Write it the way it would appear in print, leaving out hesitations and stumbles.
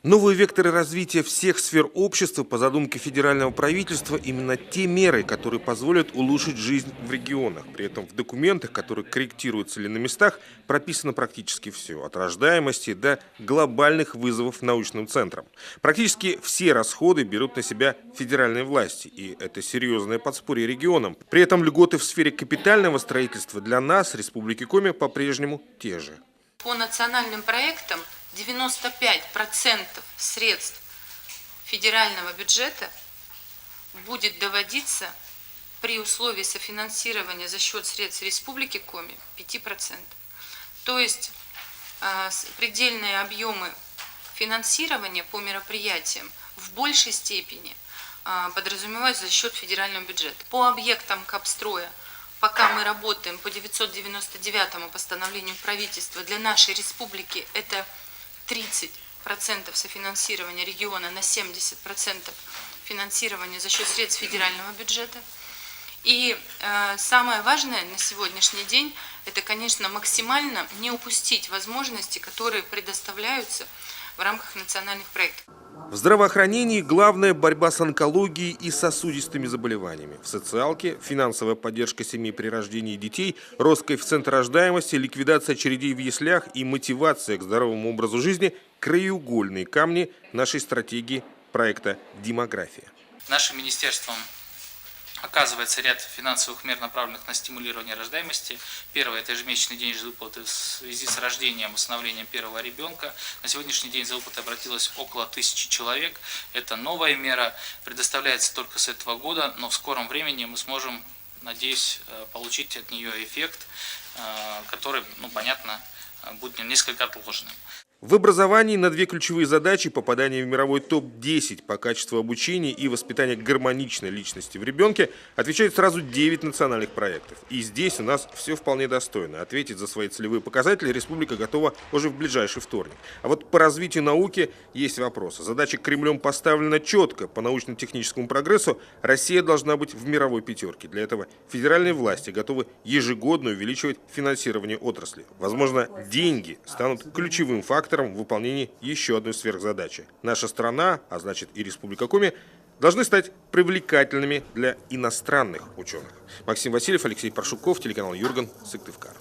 Новые векторы развития всех сфер общества по задумке федерального правительства именно те меры, которые позволят улучшить жизнь в регионах. При этом в документах, которые корректируются или на местах, прописано практически все, от рождаемости до глобальных вызовов научным центрам. Практически все расходы берут на себя федеральные власти, и это серьезное подспорье регионам. При этом льготы в сфере капитального строительства для нас, Республики Коми, по-прежнему те же. По национальным проектам 95% средств федерального бюджета будет доводиться при условии софинансирования за счет средств Республики Коми 5%. То есть предельные объемы финансирования по мероприятиям в большей степени подразумеваются за счет федерального бюджета. По объектам капстроя пока мы работаем по 999 постановлению правительства, для нашей республики это 30% софинансирования региона на 70% финансирования за счет средств федерального бюджета. И самое важное на сегодняшний день – это, конечно, максимально не упустить возможности, которые предоставляются в рамках национальных проектов. В здравоохранении главная борьба с онкологией и сосудистыми заболеваниями. В социалке финансовая поддержка семей при рождении детей, рост коэффициента рождаемости, ликвидация очередей в яслях и мотивация к здоровому образу жизни – краеугольные камни нашей стратегии проекта «Демография». Нашим министерством оказывается ряд финансовых мер, направленных на стимулирование рождаемости. Первое – это ежемесячный денежные выплаты в связи с рождением, усыновлением первого ребенка. На сегодняшний день за выплатой обратилось около 1000 человек. Это новая мера, предоставляется только с этого года, но в скором времени мы сможем, надеюсь, получить от нее эффект, который, понятно, будет несколько отложенным. В образовании на две ключевые задачи – попадание в мировой топ-10 по качеству обучения и воспитания гармоничной личности в ребенке – отвечают сразу 9 национальных проектов. И здесь у нас все вполне достойно. Ответить за свои целевые показатели республика готова уже в ближайший вторник. А вот по развитию науки есть вопросы. Задача Кремлем поставлена четко. По научно-техническому прогрессу Россия должна быть в мировой пятерке. Для этого федеральные власти готовы ежегодно увеличивать финансирование отрасли. Возможно, деньги станут ключевым фактором в выполнении еще одной сверхзадачи. Наша страна, а значит и Республика Коми, должны стать привлекательными для иностранных ученых. Максим Васильев, Алексей Паршуков, телеканал Юрган, Сыктывкар.